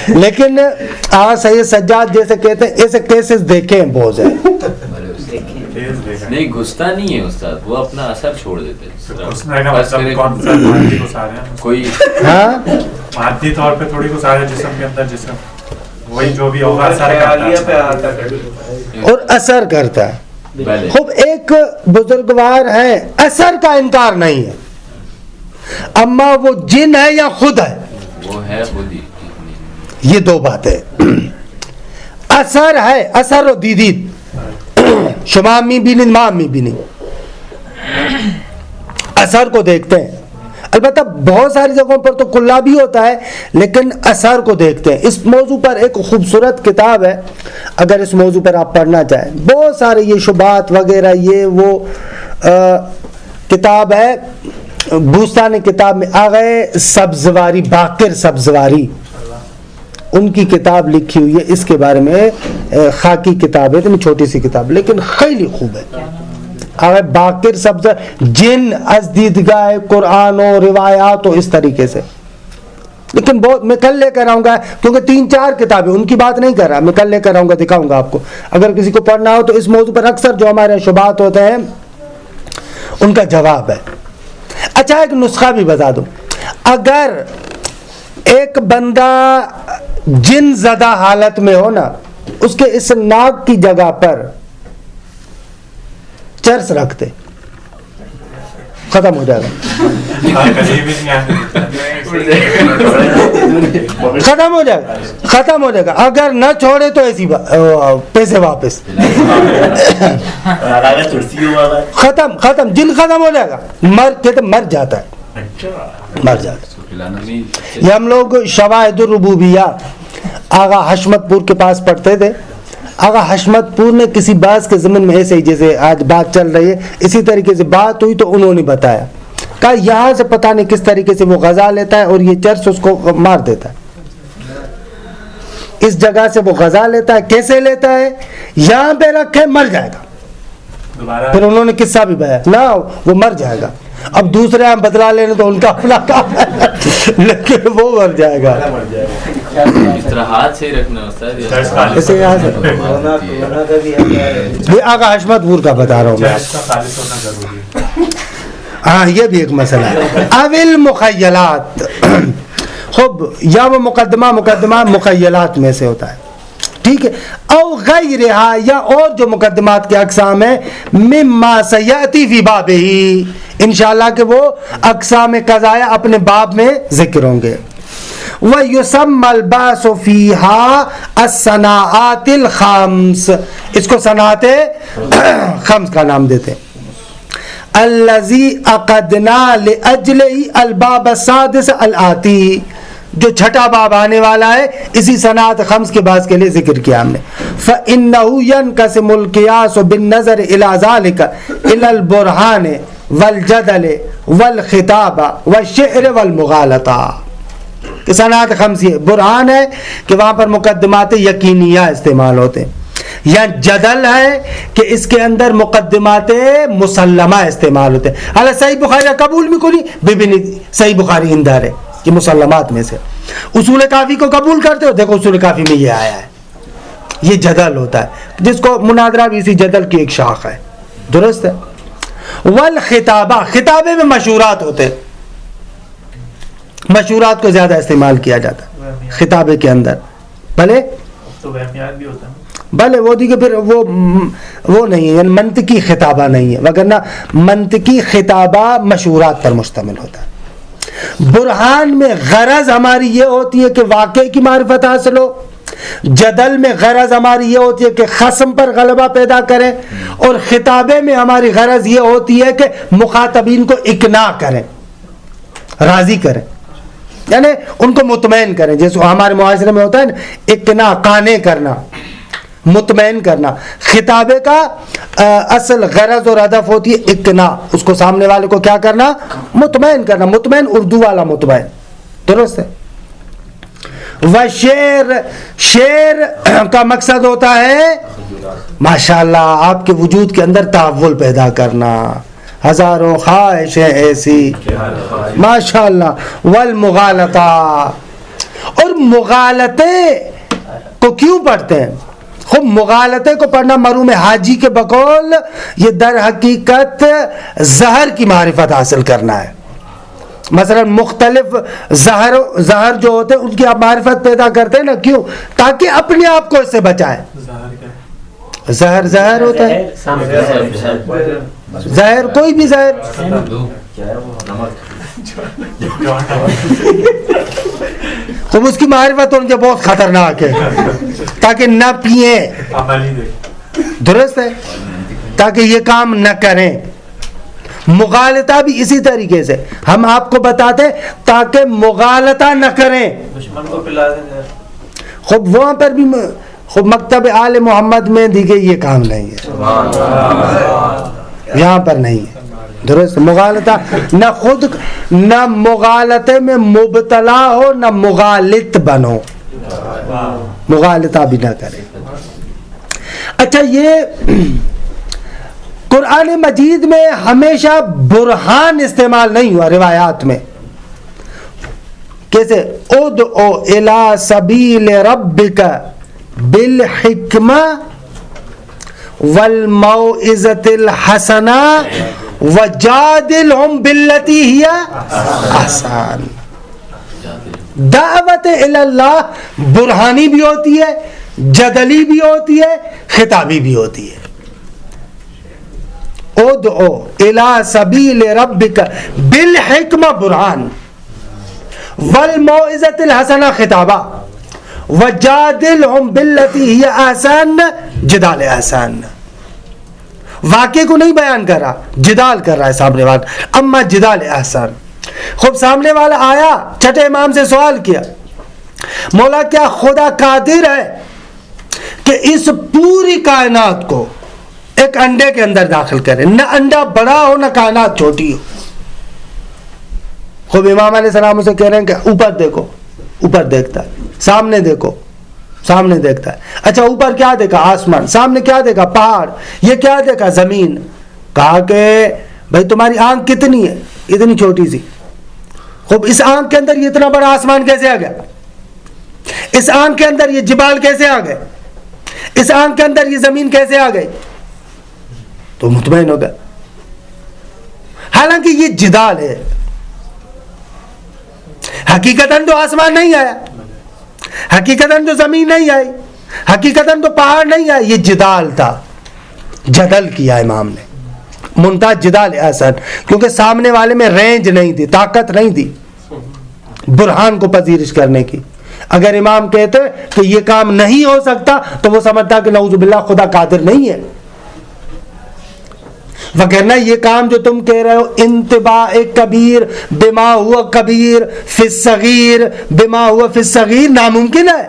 لیکن سید سجاد جیسے کہتے ہیں ایسے کیسز دیکھے ہیں بہت زیادہ. نہیں گھستا نہیں ہے استاد، وہ اپنا اثر چھوڑ دیتے کوئی مادی طور پہ تھوڑی کچھ آیا جسم کے اندر، جسم وہی جو بھی ہوگا اثر کرتا ہے اور اثر کرتا ہے. خوب ایک بزرگوار ہے، اثر کا انکار نہیں ہے، اما وہ جن ہے یا خود ہے، وہ ہے خود ہی. یہ دو باتیں. اثر ہے، اثر و دیدید، شما می بینید ما می بینید، اثر کو دیکھتے ہیں. البتہ بہت ساری جگہوں پر تو قلابی ہوتا ہے، لیکن اثر کو دیکھتے ہیں. اس موضوع پر ایک خوبصورت کتاب ہے، اگر اس موضوع پر آپ پڑھنا چاہیں. بہت سارے یہ شبہات وغیرہ یہ وہ کتاب ہے، بوستان کتاب میں آغا سبزواری، باقر سبزواری، ان کی کتاب لکھی ہوئی ہے اس کے بارے میں. خاکی کتاب ہے، اتنی چھوٹی سی کتاب لیکن خیلی خوب ہے. باقر سبز جن از دیدگاہ قرآن و روایات و اس طریقے سے. لیکن بہت میں کل لے کر آؤں گا، کیونکہ 3-4 کتابیں، ان کی بات نہیں کر رہا، میں کل لے کر آؤں گا، دکھاؤں گا آپ کو. اگر کسی کو پڑھنا ہو تو اس موضوع پر اکثر جو ہمارے شبہات ہوتے ہیں ان کا جواب ہے. اچھا ایک نسخہ بھی بتا دوں. اگر ایک بندہ جن زدہ حالت میں ہو نا، اس کے اس ناک کی جگہ پر چرس رکھتے ختم ہو جائے گا, ختم ہو جائے گا, ختم ہو جائے گا. اگر نہ چھوڑے تو ایسی پیسے واپس, ختم ختم, جن ختم ہو جائے گا. مر جاتا ہے, مر جاتا ہے. یہ ہم لوگ شواہد الربوبیہ آغا حشمت پور کے پاس پڑھتے تھے. آغا حشمت پور نے کسی باز کے ضمن میں ایسے ہی جیسے آج بات چل رہی ہے اسی طریقے سے بات ہوئی تو انہوں نے بتایا, کہا یہاں سے پتہ نہیں کس طریقے سے وہ غذا لیتا ہے اور یہ چرس اس کو مار دیتا ہے. اس جگہ سے وہ غذا لیتا ہے, کیسے لیتا ہے, یہاں پہ رکھے مر جائے گا. پھر انہوں نے قصہ بھی بیان نہ, وہ مر جائے گا. اب دوسرے ہم بدلا لینے تو ان کا اپنا کام ہے, لیکن وہ مر جائے گا. ہاتھ سے رکھنا اسے یہاں سے یہ آغا حشمت پور کا بتا رہا ہوں میں. ہاں یہ بھی ایک مسئلہ ہے. اول مخیلات, خب یا وہ مقدمہ مخیلات میں سے ہوتا ہے, ٹھیک ہے. او غیرہا, یا اور جو مقدمات کے اقسام ہیں, مما سیاتی فی بابہ, انشاءاللہ کہ وہ اقسام قضایا اپنے باب میں ذکر ہوں گے. وَيُسَمَّ الْبَاسُ فِيهَا الصَّنَاعَاتِ الْخَمْسِ, اس کو صنعات خمس کا نام دیتے. الَّذِي أَقَدْنَا لِأَجْلِهِ الْبَابَ السَّادِسَ الْآتِي, جو چھٹا باب آنے والا ہے اسی صنعات خمس کے بعد کے لیے ذکر کیا ہم نے. فَإِنَّهُ يَنْقَسِمُ الْقِيَاسُ بِالنَّظَرِ إِلَى ذَلِكَ إِلَى الْبُرْهَانِ وَالْجَدَلِ وَالْخِطَابَ وَالشِّعْرِ وَالْمُغَالَطَةِ. کہ صنعات خمس یہ برہان ہے کہ وہاں پر مقدمات یقینیہ استعمال ہوتے ہیں, یا جدل ہے کہ اس کے اندر مقدمات مسلمہ استعمال ہوتے ہیں. حالانکہ صحیح بخاری قبول بھی کوئی نہیں, صحیح بخاری اندر ہے کہ مسلمات میں سے. اصول کافی کو قبول کرتے ہو, دیکھو اصول کافی میں یہ آیا ہے. یہ جدل ہوتا ہے جس کو مناظرہ بھی اسی جدل کی ایک شاخ ہے, درست ہے. والخطابہ, خطابے میں مشورات ہوتے ہیں, مشورات کو زیادہ استعمال کیا جاتا ہے خطابے کے اندر. بھلے بھلے وہ دیکھے پھر وہ نہیں ہے, یعنی منطقی خطابہ نہیں ہے, وگرنہ منطقی خطابہ مشورات پر مشتمل ہوتا ہے. برہان میں غرض ہماری یہ ہوتی ہے کہ واقعے کی معرفت حاصل ہو, جدل میں غرض ہماری یہ ہوتی ہے کہ خصم پر غلبہ پیدا کریں, اور خطابے میں ہماری غرض یہ ہوتی ہے کہ مخاطبین کو اقناع کریں, راضی کریں, یعنی ان کو مطمئن کریں. جیسے ہمارے معاشرے میں ہوتا ہے نا اقناع, قانع کرنا, مطمئن کرنا. خطابے کا اصل غرض اور ہدف ہوتی ہے اقناع, اس کو سامنے والے کو کیا کرنا, مطمئن کرنا. مطمئن اردو والا مطمئن, درست ہے. وشعر, شعر کا مقصد ہوتا ہے ماشاءاللہ آپ کے وجود کے اندر تحول پیدا کرنا, ہزاروں خواہشیں ایسی ماشاءاللہ. والمغالطہ, اور مغالطے کو کیوں پڑھتے ہیں؟ خب مغالطے کو پڑھنا مروم حاجی کے بقول یہ در حقیقت زہر کی معرفت حاصل کرنا ہے. مثلا مختلف زہر جو ہوتے ہیں ان کی آپ معرفت پیدا کرتے ہیں نا, کیوں؟ تاکہ اپنے آپ کو اس سے بچائیں. زہر ہوتا ہے, زہر کوئی بھی زہر, تو اس کی معرفت ان کے بہت خطرناک ہے تاکہ نہ پئیں, درست ہے, تاکہ یہ کام نہ کریں. مغالطہ بھی اسی طریقے سے ہم آپ کو بتاتے تاکہ مغالطہ نہ کریں. خب وہاں پر بھی خب مکتب آل محمد میں دیکھے یہ کام نہیں ہے, یہاں پر نہیں ہے, درست. مغالطہ نہ خود نہ مغالطے میں مبتلا ہو نہ مغالط بنو, مغالطہ بھی نہ کرے. اچھا, یہ قرآن مجید میں ہمیشہ برہان استعمال نہیں ہوا روایات میں. کیسے؟ ادعو الی سبیل ربک بالحکمہ والموعظۃ الحسنہ وجادلہم باللتی ہی احسن. دعوت الی اللہ برہانی بھی ہوتی ہے, جدلی بھی ہوتی ہے, خطابی بھی ہوتی ہے. ادعو الی سبیل ربک بالحکمہ برہان والموعظۃ الحسنہ خطابہ وجادلہم باللتی ہی احسن جدال احسن. واقعے کو نہیں بیان کر رہا, جدال کر رہا ہے سامنے والا. اما جدال احسن. خوب سامنے والا آیا, چھٹے امام سے سوال کیا, مولا کیا خدا قادر ہے کہ اس پوری کائنات کو ایک انڈے کے اندر داخل کرے, نہ انڈا بڑا ہو نہ کائنات چھوٹی ہو. خوب امام علیہ السلام اسے کہہ رہے ہیں کہ اوپر دیکھو, اوپر دیکھتا ہے, سامنے دیکھو, سامنے دیکھتا ہے. اچھا اوپر کیا دیکھا؟ آسمان. سامنے کیا دیکھا؟ پہاڑ. یہ کیا دیکھا؟ زمین. کہا کہ بھائی تمہاری آنکھ کتنی ہے؟ اتنی چھوٹی سی. خوب اس آنکھ کے اندر یہ اتنا بڑا آسمان کیسے آ گیا؟ اس آنکھ کے اندر یہ جبال کیسے آ گئے؟ اس آنکھ کے اندر یہ زمین کیسے آ گئی؟ تو مطمئن ہو گیا. حالانکہ یہ جدال ہے, حقیقتاً تو آسمان نہیں آیا, حقیقتاً تو زمین نہیں آئی, حقیقتاً تو پہاڑ نہیں آیا, یہ جدال تھا. جدل کیا امام نے, منتہا جدال احسن, کیونکہ سامنے والے میں رینج نہیں تھی, طاقت نہیں تھی برہان کو پذیرش کرنے کی. اگر امام کہتے کہ یہ کام نہیں ہو سکتا تو وہ سمجھتا کہ نعوذ باللہ خدا قادر نہیں ہے. وگرنہ یہ کام جو تم کہہ رہے ہو انتباع کبیر بما ہوا کبیر فی الصغیر بما ہوا فی الصغیر ناممکن ہے.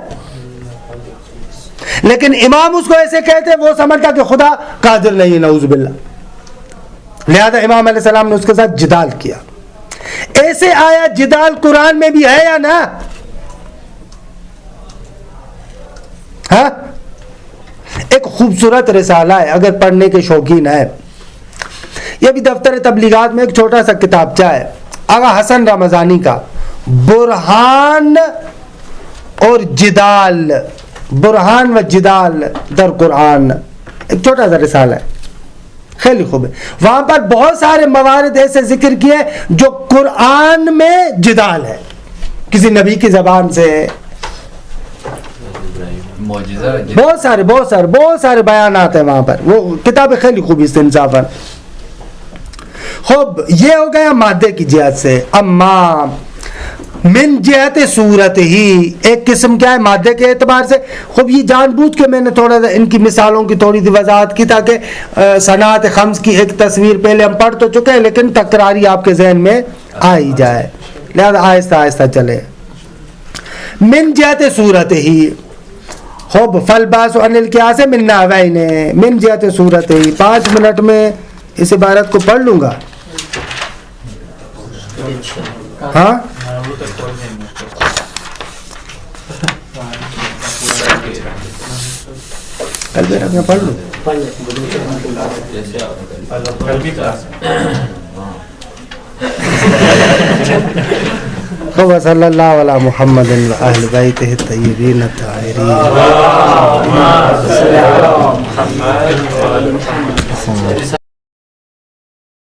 لیکن امام اس کو ایسے کہتے وہ سمجھتا کہ خدا قادر نہیں ہے نعوذ باللہ. لہذا امام علیہ السلام نے اس کے ساتھ جدال کیا. ایسے آیا جدال قرآن میں بھی ہے یا نا؟ ہاں, ایک خوبصورت رسالہ ہے, اگر پڑھنے کے شوقین ہے. یہ بھی دفتر تبلیغات میں ایک چھوٹا سا کتابچہ ہے, آغا حسن رمضانی کا, برہان اور جدال, برہان و جدال در قرآن, ایک چھوٹا سا رسالہ ہے, خیلی خوب ہے. وہاں پر بہت سارے موارد ایسے ذکر کیے جو قرآن میں جدال ہے, کسی نبی کی زبان سے, بہت سارے بیانات ہیں وہاں پر. وہ کتاب خیلی خوبی استنصافاً. خوب یہ ہو گیا مادے کی جہت سے. اما من جہت صورت ہی, ایک قسم کیا ہے مادے کے اعتبار سے. خوب یہ جان بوجھ کے میں نے تھوڑا سا ان کی مثالوں کی تھوڑی سی وضاحت کی تاکہ صنعت خمس کی ایک تصویر پہلے ہم پڑھ تو چکے ہیں لیکن تکراری آپ کے ذہن میں آ ہی جائے, لہذا آہستہ آہستہ چلے. من جہت صورت ہی. خوب فالباس عن القیاس من نحوین, من جہت صورت ہی. 5 منٹ میں اس عبارت کو پڑھ لوں گا. ہاں کل بھی رکھنا پڑھ لوں. صلی اللہ علی محمد و اہل بیتہ الطیبین الطاہرین.